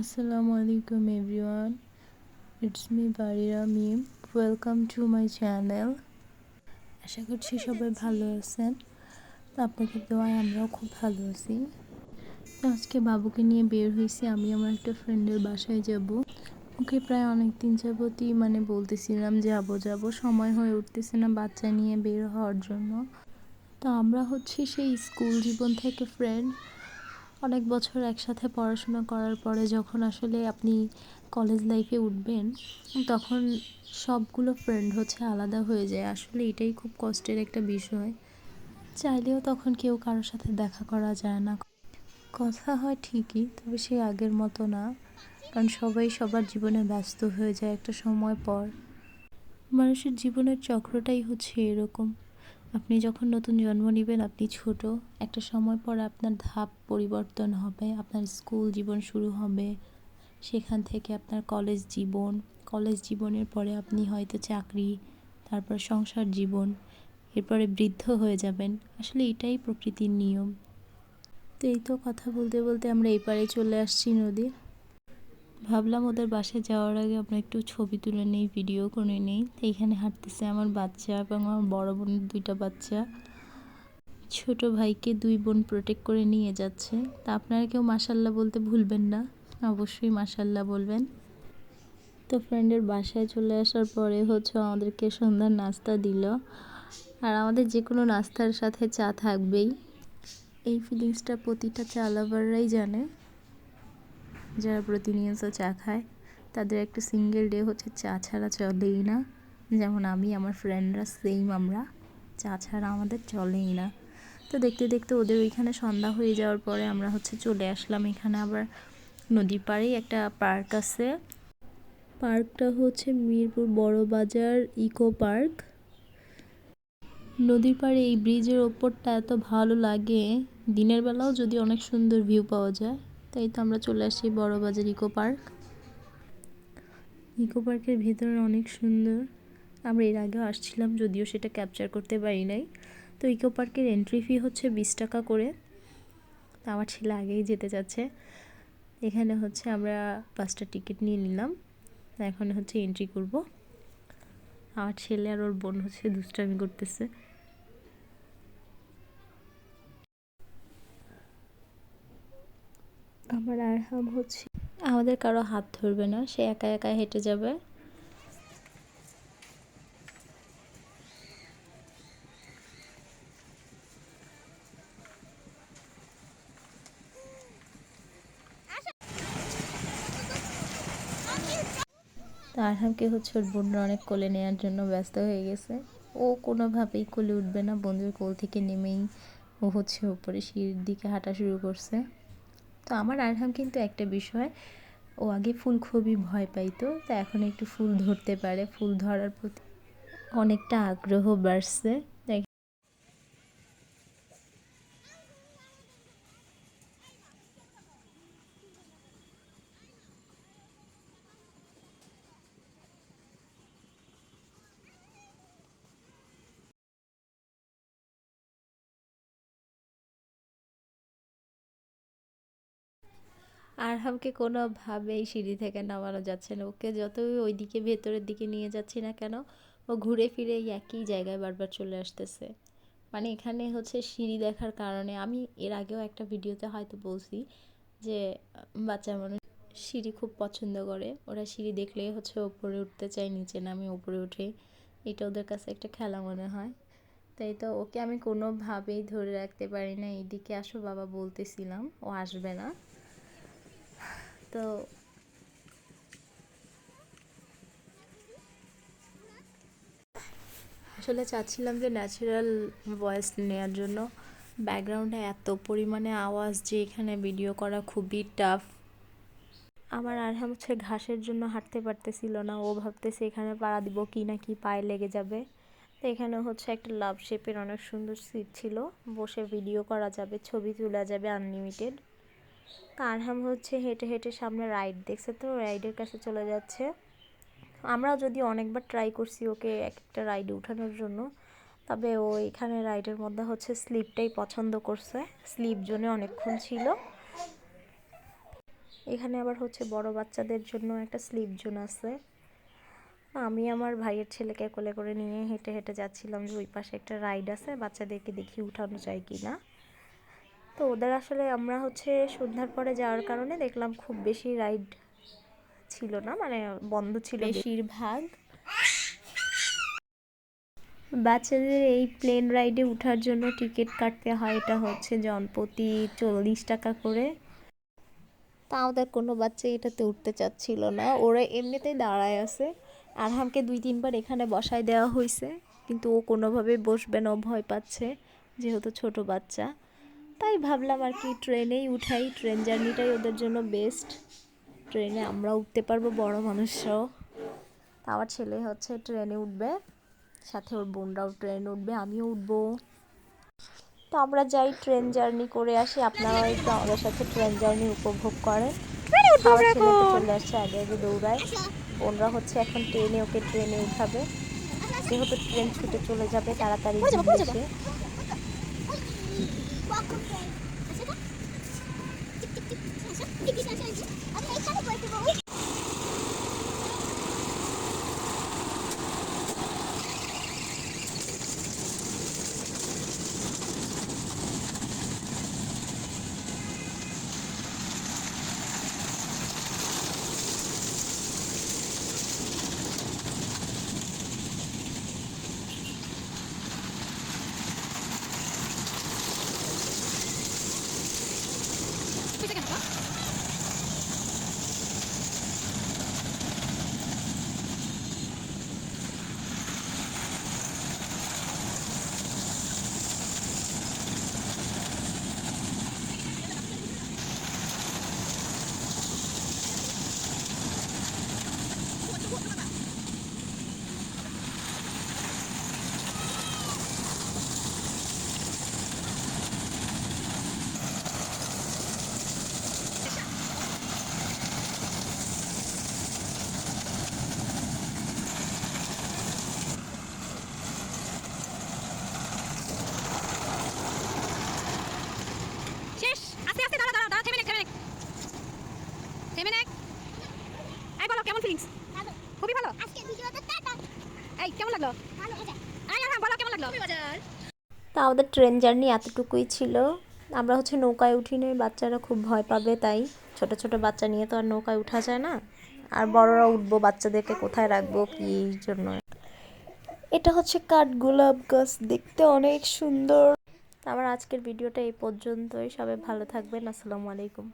Assalamu alaikum everyone. It's me Barira Mim. Welcome to my channel. আশা করছি সবাই ভালো আছেন। তো আপনাদের দোয়ায় আমরাও খুব ভালো আছি। তো আজকে বাবুকে নিয়ে বের হয়েছি, আমি আমার একটা ফ্রেন্ডের বাসায় যাব। ওকে প্রায় অনেক দিন যাবতই বলতেছিলাম যাব সময় হয়ে উঠতেছে না বাচ্চা নিয়ে বের হওয়ার জন্য। তো আমরা সেই স্কুল জীবন থেকে ফ্রেন্ড। অনেক বছর একসাথে পড়াশোনা করার পরে যখন আসলে আপনি কলেজ লাইফে উঠবেন তখন সবগুলো ফ্রেন্ড আলাদা হয়ে যায়। আসলে এটাই খুব কষ্টের একটা বিষয়। চাইলেও তখন কেউ কারোর সাথে দেখা করা যায় না, কথা হয় ঠিকই, তবে সেই আগের মতো না, কারণ সবাই সবার জীবনে ব্যস্ত হয়ে যায় একটা সময় পর। মানুষের জীবনের চক্রটাই এরকম। আপনি যখন নতুন জন্ম নেবেন আপনি ছোট, একটা সময় পর আপনার ধাপ পরিবর্তন হবে, আপনার স্কুল জীবন শুরু হবে, সেখান থেকে আপনার কলেজ জীবনের পরে আপনি হয়তো চাকরি, তারপর সংসার জীবন, এরপরে বৃদ্ধ হয়ে যাবেন। আসলে এটাই প্রকৃতির নিয়ম। তো এই তো কথা বলতে বলতে আমরা এপারে চলে আসছি নদীর। ভাবলাম ওদের বাসায় যাওয়ার আগে আমরা একটু ছবি তুলে নেই, ভিডিও করে নেই। এইখানে হাঁটতেছে আমার বাচ্চা এবং আমার বড় বোনের 2টা বাচ্চা। ছোট ভাইকে 2 বোন প্রোটেক্ট করে নিয়ে যাচ্ছে। তা আপনারা কেউ মাশাল্লাহ বলতে ভুলবেন না, অবশ্যই মাশাল্লাহ বলবেন। তো ফ্রেন্ডের বাসায় চলে আসার পরে আমাদেরকে সন্ধ্যার নাস্তা দিল, আর আমাদের যে কোনো নাস্তার সাথে চা থাকবেই। এই ফিলিংসটা প্রতিটা চা লাভাররাই জানে, যারা প্রতিনিয়ত চা খায়। তাদের একটা সিঙ্গেল ডে চা ছাড়া চলেই না। যেমন আমি, আমার ফ্রেন্ডরা সেম, আমরা চা ছাড়া আমাদের চলেই না। তো দেখতে দেখতে ওদের ওইখানে সন্ধ্যা হয়ে যাওয়ার পরে আমরা চলে আসলাম এখানে। আবার নদীর পাড়েই একটা পার্ক আছে। পার্কটা মিরপুর বড় বাজার ইকো পার্ক। নদীর পাড়ে এই ব্রিজের ওপরটা এত ভালো লাগে, দিনের বেলাও যদি অনেক সুন্দর ভিউ পাওয়া যায়। তাই তো আমরা চলে আসি বড় বাজার ইকো পার্ক। ইকো পার্কের ভিতরে অনেক সুন্দর। আমরা এর আগেও আসছিলাম, যদিও সেটা ক্যাপচার করতে পারি নাই। তো ইকো পার্কের এন্ট্রি ফি 20 টাকা করে। তো আমার ছেলে আগেই যেতে যাচ্ছে। এখানে আমরা 5টা টিকিট নিয়ে নিলাম। এখন এন্ট্রি করব। আমার ছেলে আর ওর বোন দুষ্টামি করতেছে। আমার আরহাম আমাদের কারো হাত ধরবে না, সে একা একা হেঁটে যাবে। তো আরহামকে ওর বোনরা অনেক কোলে নেওয়ার জন্য ব্যস্ত হয়ে গেছে। ও কোনোভাবেই কোলে উঠবে না, বন্ধুর কোল থেকে নেমেই ও উপরে সিঁড়ির দিকে হাঁটা শুরু করছে। তো আমার আরহাম কিন্তু একটা বিষয়, ও আগে ফুল খুবই ভয় পাইতো, তো এখন একটু ফুল ধরতে পারে, ফুল ধরার প্রতি অনেকটা আগ্রহ বাড়ছে। আরহামকে কোনোভাবেই সিঁড়ি থেকে নামানো যাচ্ছে না। ওকে যতই ওইদিকে ভেতরের দিকে নিয়ে যাচ্ছি না কেন, ও ঘুরে ফিরে এই একই জায়গায় বারবার চলে আসতেছে। এখানে সিঁড়ি দেখার কারণে, আমি এর আগেও একটা ভিডিওতে হয়তো বলছি যে বাচ্চা মানুষ সিঁড়ি খুব পছন্দ করে। ওরা সিঁড়ি দেখলেই ওপরে উঠতে চায়, নিচে নামে ওপরে উঠে। এটা ওদের কাছে একটা খেলা মনে হয়। তাই তো ওকে আমি কোনোভাবেই ধরে রাখতে পারি না। এইদিকে আসো বাবা বলতেছিলাম, ও আসবে না। তো আসলে চাচ্ছিলাম যে ন্যাচারাল ভয়েস নেওয়ার জন্য। ব্যাকগ্রাউন্ডে এত পরিমাণে আওয়াজ যে এখানে ভিডিও করা খুবই টাফ। আমার আরহাম ঘাসের জন্য হাঁটতে পারতেছিল না। ও ভাবতেছে এখানে পাড়া দিব কি না কি পায়ে লেগে যাবে। তো এখানে একটা লাভ শেপের অনেক সুন্দর সিট ছিল, বসে ভিডিও করা যাবে, ছবি তোলা যাবে আনলিমিটেড। আরহাম হেঁটে হেঁটে সামনে রাইড দেখছে, তো রাইডের কাছে চলে যাচ্ছে। আমরাও যদি অনেকবার ট্রাই করছি ওকে একটা রাইডে উঠানোর জন্য, তবে ও এখানে রাইডের মধ্যে স্লিপটাই পছন্দ করছে। স্লিপ জোনে অনেকক্ষণ ছিল। এখানে আবার হচ্ছে বড় বাচ্চাদের জন্য একটা স্লিপ জোন আছে। আমি আমার ভাইয়ের ছেলেকে কোলে করে নিয়ে হেঁটে হেঁটে যাচ্ছিলাম যে ওই পাশে একটা রাইড আছে, বাচ্চাদেরকে দেখি উঠানো যায় কি না। তো ওদের আসলে আমরা হচ্ছে সন্ধ্যার পরে যাওয়ার কারণে দেখলাম খুব বেশি রাইড ছিল না, মানে বন্ধ ছিল বেশিরভাগ। বাচ্চাদের এই প্লেন রাইডে ওঠার জন্য টিকিট কাটতে হয়, এটা হচ্ছে জনপ্রতি 40 টাকা করে। তা আমাদের কোনো বাচ্চা এটাতে উঠতে চাচ্ছিল না, ওরা এমনিতেই দাঁড়ায় আছে। আরহামকে 2-3 বার এখানে বসায় দেওয়া হয়েছে, কিন্তু ও কোনোভাবে বসবে না, ও ভয় পাচ্ছে যেহেতু ছোট বাচ্চা। তাই ভাবলাম আর কি ট্রেনেই উঠাই, ট্রেন জার্নিটাই ওদের জন্য বেস্ট। ট্রেনে আমরা উঠতে পারবো, বড় মানুষরাও। তা আমার ছেলে হচ্ছে ট্রেনে উঠবে, সাথে ওর বোনরাও ট্রেনে উঠবে, আমিও উঠবো। তো আমরা যাই, ট্রেন জার্নি করে আসি। আপনারাও একটু আমাদের সাথে ট্রেন জার্নি উপভোগ করেন। আমার ছেলে তো চলে আসছে আগে আগে দৌড়ায়। বোনরা হচ্ছে এখন ওকে ট্রেনে উঠাবে, যেহেতু ট্রেন ছুটে চলে যাবে তাড়াতাড়ি এসে। শেষ। আস্তে আস্তে দাঁড়া দাঁড়া দাঁড়া, থেমে নে থেমে নে। এই বলো কেমন ফিলিংস? ভালো, খুবই ভালো। আজকে ভিডিওটা টাটা। এই কেমন লাগলো? ভালো মজা। হ্যাঁ বলো কেমন লাগলো? খুবই মজার। তা আমাদের ট্রেন জার্নি এতটুকুই ছিল। আমরা হচ্ছে নৌকায় উঠি নাই, বাচ্চারা খুব ভয় পাবে, তাই ছোট ছোট বাচ্চা নিয়ে তো আর নৌকায় উঠা যায় না। আর বড়রা উঠবো, বাচ্চাদেরকে কোথায় রাখবো কি জন্য। এটা হচ্ছে কাঠগোলাপ গাছ, দেখতে অনেক সুন্দর। আমার আজকের ভিডিওটা এই পর্যন্তই। সবাই ভালো থাকবেন। আসসালামু আলাইকুম।